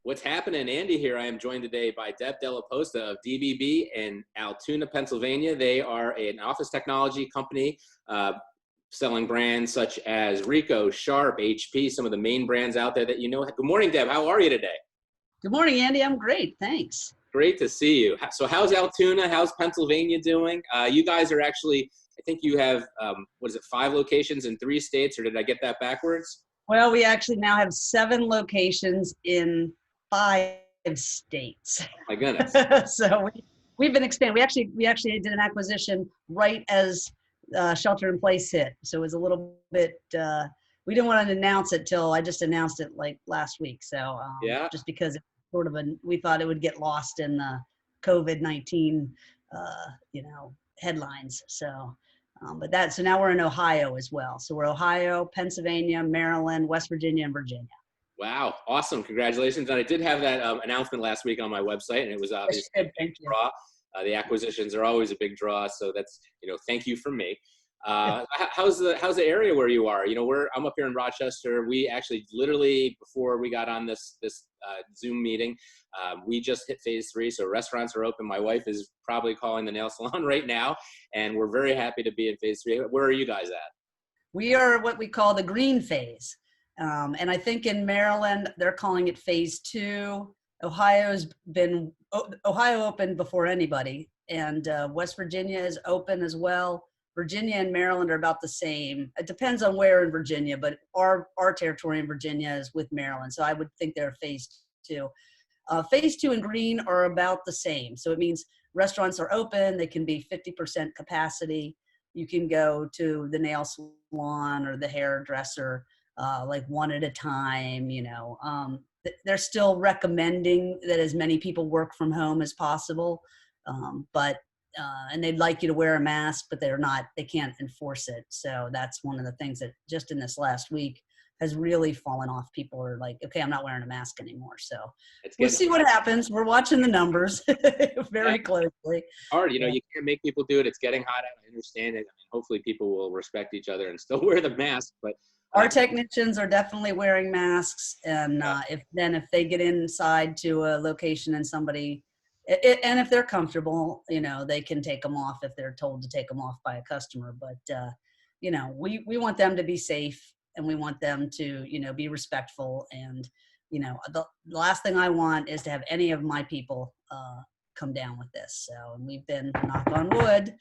What's happening? Andy here. I am joined today by Deb Dellaposta of DBB in Altoona, Pennsylvania. They are an office technology company selling brands such as Ricoh, Sharp, HP, some of the main brands out there that you know. Good morning, Deb. How are you today? Good morning, Andy. I'm great. Thanks. Great to see you. So how's Altoona? How's Pennsylvania doing? You guys are actually, I think you have, 5 locations in 3 states, or did I get that backwards? Well, we actually now have 7 locations in 5 states. Oh my goodness. So we've been expanding. We actually did an acquisition right as shelter in place hit. So it was a little bit, we didn't want to announce it till I just announced it like last week. So yeah, just because it's sort of we thought it would get lost in the COVID-19, headlines. So, so now we're in Ohio as well. So we're Ohio, Pennsylvania, Maryland, West Virginia, and Virginia. Wow, awesome! Congratulations! And I did have that announcement last week on my website, and it was obviously a big draw. The acquisitions are always a big draw, so that's thank you from me. How's the area where you are? I'm up here in Rochester. We actually literally before we got on this Zoom meeting, we just hit phase 3, so restaurants are open. My wife is probably calling the nail salon right now, and we're very happy to be in phase 3. Where are you guys at? We are what we call the green phase. And I think in Maryland, they're calling it phase 2. Ohio opened before anybody, and West Virginia is open as well. Virginia and Maryland are about the same. It depends on where in Virginia, but our territory in Virginia is with Maryland. So I would think they're phase 2. Phase 2 and green are about the same. So it means restaurants are open. They can be 50% capacity. You can go to the nail salon or the hairdresser like one at a time. They're still recommending that as many people work from home as possible, and they'd like you to wear a mask, but they can't enforce it. So that's one of the things that just in this last week has really fallen off. People are like, okay, I'm not wearing a mask anymore. So we'll see what happens. We're watching the numbers very closely. Hard, you can't make people do it. It's getting hot out. I understand it. I mean, hopefully people will respect each other and still wear the mask, but our technicians are definitely wearing masks, and if they get inside to a location and somebody, and if they're comfortable, they can take them off if they're told to take them off by a customer. But we want them to be safe, and we want them to be respectful. And the last thing I want is to have any of my people come down with this. So, and we've been, knock on wood,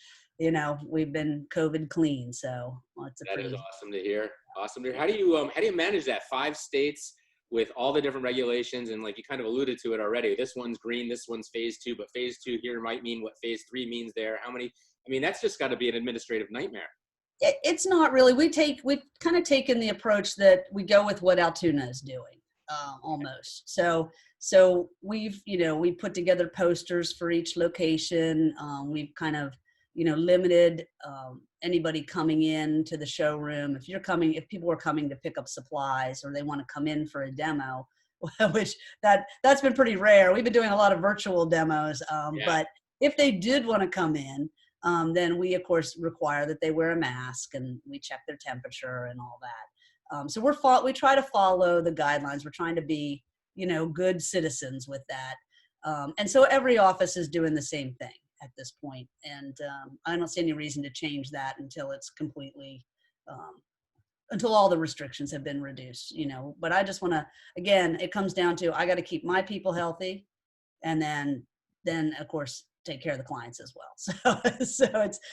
we've been COVID clean. So that is awesome to hear. Awesome to hear. How do you manage that 5 states with all the different regulations? And like you kind of alluded to it already, this one's green, this one's phase 2, but phase 2 here might mean what phase 3 means there. That's just got to be an administrative nightmare. It's not really. We've kind of taken the approach that we go with what Altoona is doing, almost. So we've, we put together posters for each location. We've kind of, limited anybody coming in to the showroom. If people are coming to pick up supplies or they want to come in for a demo, which that's been pretty rare. We've been doing a lot of virtual demos, but if they did want to come in, then we of course require that they wear a mask and we check their temperature and all that. So we try to follow the guidelines. We're trying to be, good citizens with that. And so every office is doing the same thing at this point. And I don't see any reason to change that until it's completely, until all the restrictions have been reduced, but I just want to, again, it comes down to, I got to keep my people healthy, and then of course, take care of the clients as well.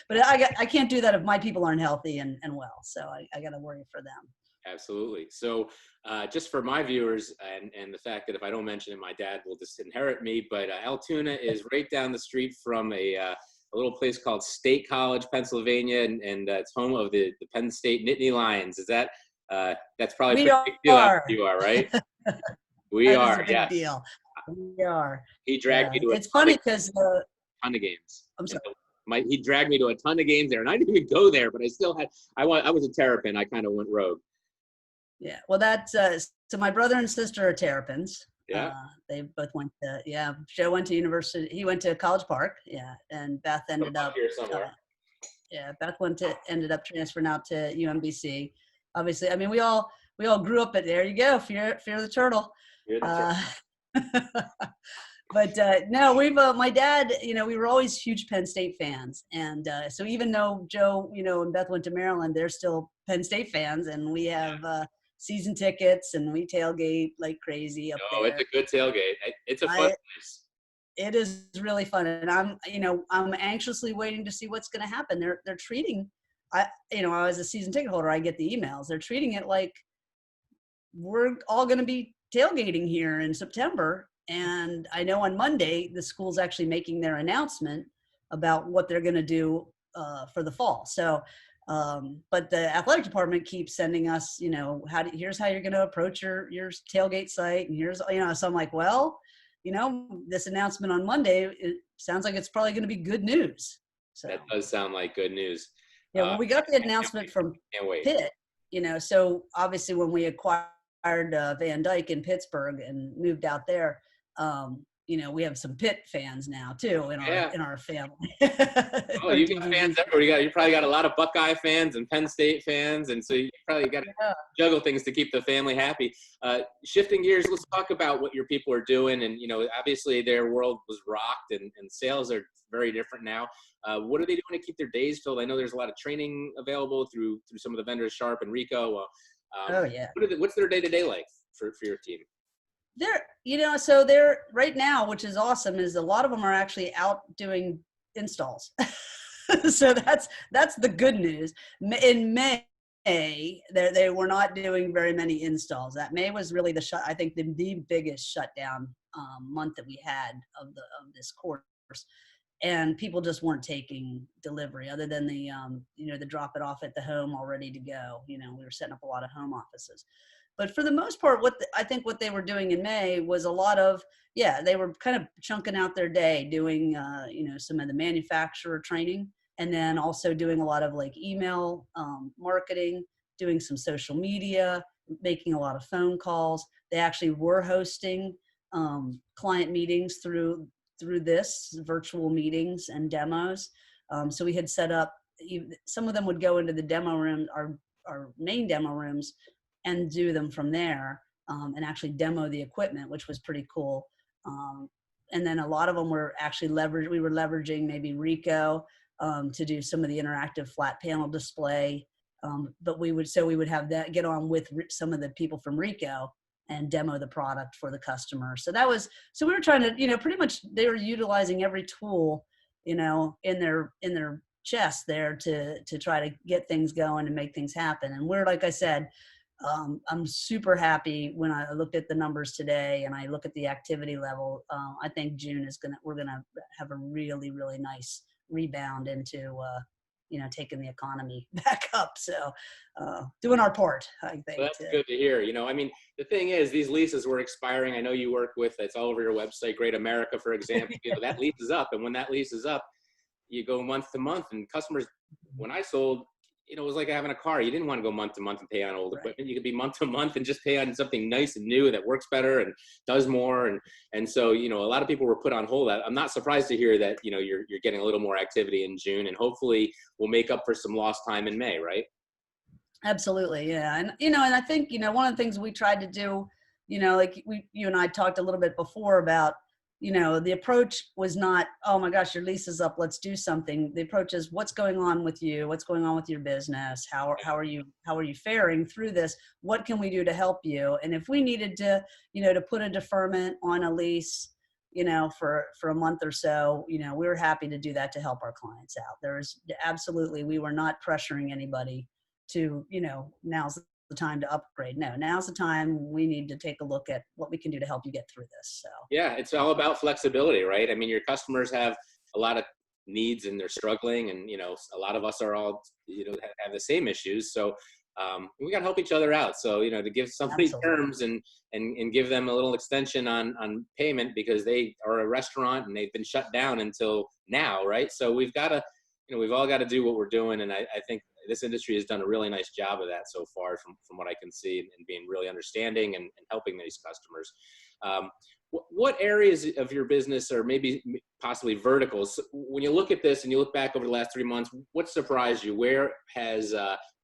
But I can't do that if my people aren't healthy and well. So I got to worry for them. Absolutely. So just for my viewers and the fact that if I don't mention it, my dad will disinherit me, but Altoona is right down the street from a little place called State College, Pennsylvania, and it's home of the Penn State Nittany Lions. Is that, that's probably a big deal. You are, right? We are, yes. Deal. We are. He dragged me to it's funny because ton of games. I'm sorry. He dragged me to a ton of games there, and I didn't even go there, but I still had. I was a Terrapin. I kind of went rogue. Yeah, well, that's so my brother and sister are Terrapins. Yeah, they both went to Joe went to university. He went to College Park. Yeah, and Beth ended up here somewhere. Beth ended up transferring out to UMBC. Obviously, I mean we all grew up at there. You go, fear the turtle. But no, we've my dad, we were always huge Penn State fans, and so even though Joe, and Beth went to Maryland, they're still Penn State fans, and we have season tickets, and we tailgate like crazy up Oh, there. it's a good tailgate. It's a fun place. It is really fun, and I'm anxiously waiting to see what's going to happen. They're treating, I was a season ticket holder. I get the emails. They're treating it like we're all going to be tailgating here in September. And I know on Monday, the school's actually making their announcement about what they're going to do for the fall. So, but the athletic department keeps sending us, here's how you're going to approach your tailgate site. And here's, so I'm like, well, this announcement on Monday, it sounds like it's probably going to be good news. So that does sound like good news. Yeah, when we got the announcement from Pitt, so obviously when we acquired Van Dyke in Pittsburgh and moved out there, we have some Pitt fans now too in our family. Oh, you got fans everywhere. You probably got a lot of Buckeye fans and Penn State fans, and so you probably got to juggle things to keep the family happy. Shifting gears, let's talk about what your people are doing. And obviously their world was rocked, and sales are very different now. What are they doing to keep their days filled? I know there's a lot of training available through some of the vendors, Sharp and Rico. What's their day-to-day like for your team? So they're right now, which is awesome, is a lot of them are actually out doing installs. So that's the good news. In May, they were not doing very many installs. That May was really I think the biggest shutdown month that we had of this course. And people just weren't taking delivery other than the drop it off at the home all ready to go. We were setting up a lot of home offices. But for the most part, I think what they were doing in May was a lot of, they were kind of chunking out their day doing, some of the manufacturer training, and then also doing a lot of like email marketing, doing some social media, making a lot of phone calls. They actually were hosting client meetings through this virtual meetings and demos. So we had set up, some of them would go into the demo room, our main demo rooms, and do them from there, and actually demo the equipment, which was pretty cool. And then a lot of them were actually we were leveraging maybe Rico to do some of the interactive flat panel display. But we would have that get on with some of the people from Rico and demo the product for the customer. So we were trying to, pretty much they were utilizing every tool, in their chest there to try to get things going and make things happen. And we're, like I said, I'm super happy when I looked at the numbers today and I look at the activity level. I think June we're going to have a really, really nice rebound into, taking the economy back up. So doing our part, I think. Well, that's good to hear. The thing is, these leases were expiring. I know you work with, it's all over your website, Great America, for example. That lease is up. And when that lease is up, you go month to month. And customers, when I sold, it was like having a car. You didn't want to go month to month and pay on old equipment. You could be month to month and just pay on something nice and new that works better and does more. And so, a lot of people were put on hold. I'm not surprised to hear that, you're getting a little more activity in June, and hopefully we'll make up for some lost time in May, right? Absolutely. Yeah. And, and I think, one of the things we tried to do, like you and I talked a little bit before about, the approach was not, oh my gosh, your lease is up, let's do something. The approach is, what's going on with you? What's going on with your business? How are you faring through this? What can we do to help you? And if we needed to, to put a deferment on a lease, for a month or so, we were happy to do that to help our clients out. We were not pressuring anybody to, now's the time to upgrade. No, now's the time we need to take a look at what we can do to help you get through this. So yeah, it's all about flexibility, right? Your customers have a lot of needs and they're struggling, and a lot of us are all have the same issues. So we got to help each other out. So to give somebody terms and give them a little extension on payment, because they are a restaurant and they've been shut down until now, right? So we've got to we've all got to do what we're doing, and I think this industry has done a really nice job of that so far, from what I can see, and being really understanding and helping these customers. What areas of your business, or maybe possibly verticals, when you look at this and you look back over the last 3 months, what surprised you? Where has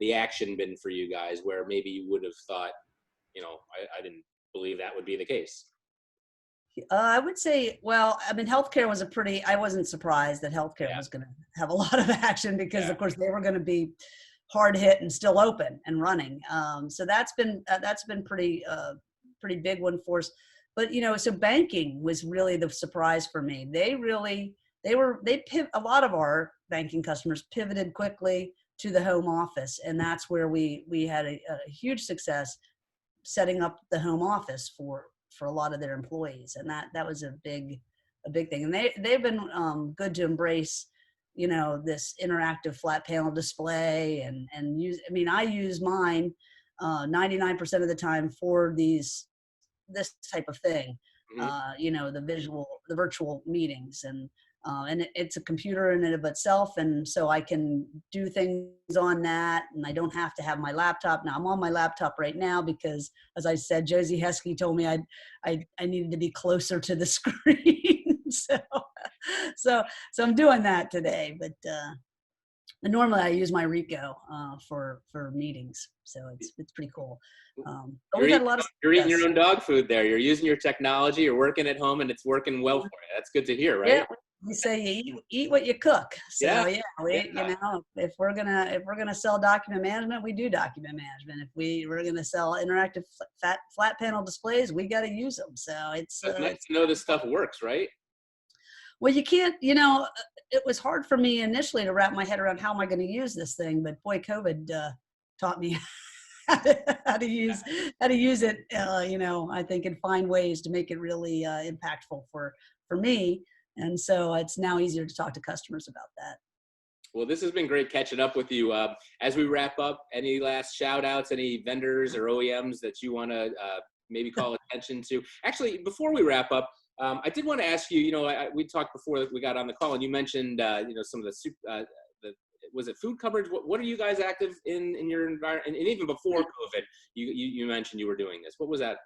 the action been for you guys, where maybe you would have thought, I didn't believe that would be the case? I would say, well, I mean, healthcare was I wasn't surprised that healthcare Yeah. was going to have a lot of action because, Yeah. of course, they were going to be hard hit and still open and running. So that's been pretty big one for us. But, so banking was really the surprise for me. A lot of our banking customers pivoted quickly to the home office. And that's where we had a huge success setting up the home office for a lot of their employees. And that was a big thing. And they've been good to embrace, this interactive flat panel display and use, I mean, I use mine 99% of the time for this type of thing, the virtual meetings and it's a computer in and of itself. And so I can do things on that and I don't have to have my laptop. Now I'm on my laptop right now because, as I said, Josie Heskey told me I needed to be closer to the screen. So I'm doing that today, but normally I use my Rico for meetings. So it's pretty cool. But we've had a lot of You're eating your own dog food there. You're using your technology. You're working at home, and it's working well for you. That's good to hear, right? Yeah, we say you eat what you cook. So if we're gonna sell document management, we do document management. If we're gonna sell interactive flat panel displays, we got to use them. So it's nice to know this stuff works, right? Well, you can't. It was hard for me initially to wrap my head around how am I going to use this thing, but boy, COVID taught me how to use it. I think, and find ways to make it really impactful for me. And so it's now easier to talk to customers about that. Well, this has been great catching up with you. As we wrap up, any last shout outs, any vendors or OEMs that you want to maybe call attention to? Actually, before we wrap up, I did want to ask you, we talked before we got on the call and you mentioned, some of was it food coverage? What are you guys active in your environment? And even before COVID, you mentioned you were doing this. What was that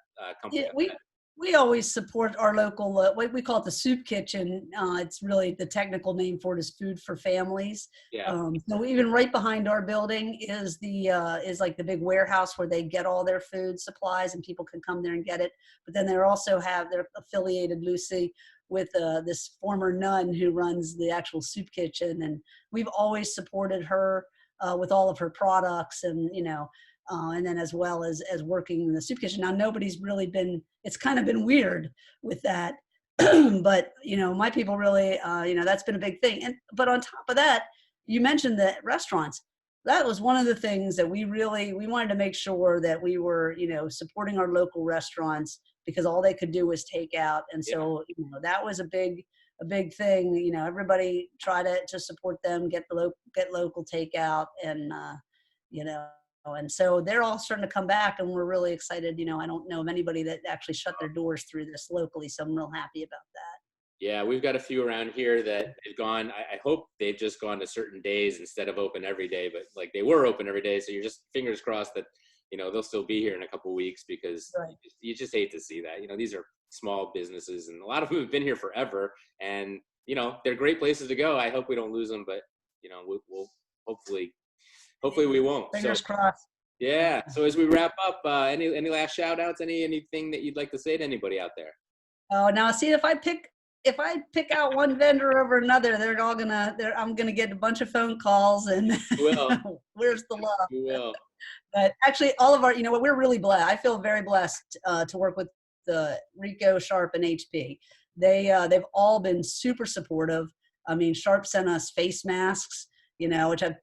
company? Yeah, we always support our local, we call it the soup kitchen. It's really the technical name for it is Food for Families. Yeah. So even right behind our building is like the big warehouse where they get all their food supplies and people can come there and get it. But then they're affiliated loosely with this former nun who runs the actual soup kitchen. And we've always supported her with all of her products and then as well as working in the soup kitchen. Now, nobody's really it's kind of been weird with that. But, my people really, that's been a big thing. But on top of that, you mentioned the restaurants. That was one of the things that we wanted to make sure that we were, supporting our local restaurants because all they could do was take out. And so, that was a big thing. Everybody try to support them, get local takeout and, and so they're all starting to come back and we're really excited. I don't know of anybody that actually shut their doors through this locally. So I'm real happy about that. Yeah, we've got a few around here that they've gone. I hope they've just gone to certain days instead of open every day, but like they were open every day. So you're just fingers crossed that, they'll still be here in a couple of weeks because right. you just hate to see that. These are small businesses and a lot of them have been here forever and, they're great places to go. I hope we don't lose them, but, we'll hopefully we won't. Fingers crossed. Yeah. So as we wrap up, any last shout outs, anything that you'd like to say to anybody out there? Oh, now see if I pick out one vendor over another, I'm gonna get a bunch of phone calls and where's the love? You will. But actually, all of our, we're really blessed. I feel very blessed to work with the Rico, Sharp, and HP. They've all been super supportive. I mean, Sharp sent us face masks, which I've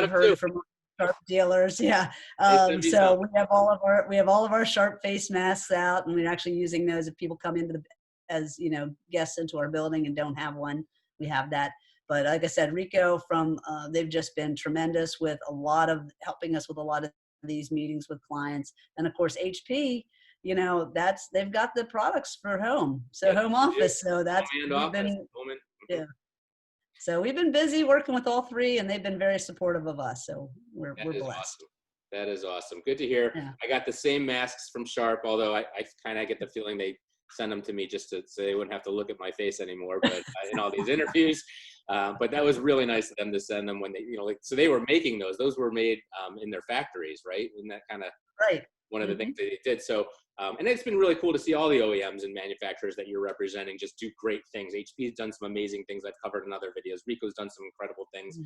heard from Sharp dealers. Yeah. So we have all of our Sharp face masks out, and we're actually using those if people come into as guests into our building and don't have one. We have that. But like I said, Rico they've just been tremendous with helping us with a lot of these meetings with clients. And of course, HP, they've got the products for home. So home office. So So we've been busy working with all three and they've been very supportive of us. So we're blessed. Awesome. That is awesome. Good to hear. Yeah. I got the same masks from Sharp, although I kind of get the feeling they send them to me just so they wouldn't have to look at my face anymore. But in all these interviews, but that was really nice of them to send them when they, so they were making those were made in their factories, right? Isn't that kind of right? one of the things that they did. So, and it's been really cool to see all the OEMs and manufacturers that you're representing just do great things. HP's done some amazing things I've covered in other videos. Rico's done some incredible things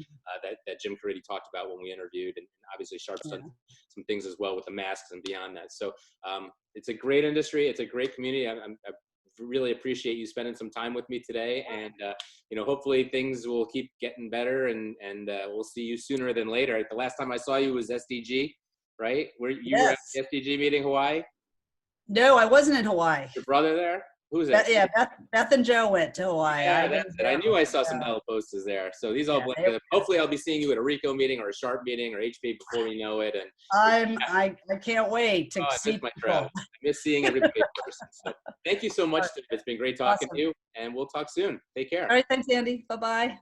that Jim Caridi talked about when we interviewed, and obviously Sharp's done some things as well with the masks and beyond that. So it's a great industry. It's a great community. I really appreciate you spending some time with me today, and you know, hopefully things will keep getting better, and we'll see you sooner than later. The last time I saw you was SDG, right? Where you were at the SDG meeting, Hawaii? No, I wasn't in Hawaii. Your brother there? Who's that? Yeah, Beth and Joe went to Hawaii. Yeah, that's it. I knew I saw some Dellapostas there. So these all blend together. Hopefully I'll be seeing you at a Rico meeting or a Sharp meeting or HP before we know it. And I can't wait to see I miss my travel. I miss seeing everybody in person. So thank you so much. It's been great talking to you, and we'll talk soon. Take care. All right, thanks, Andy. Bye-bye.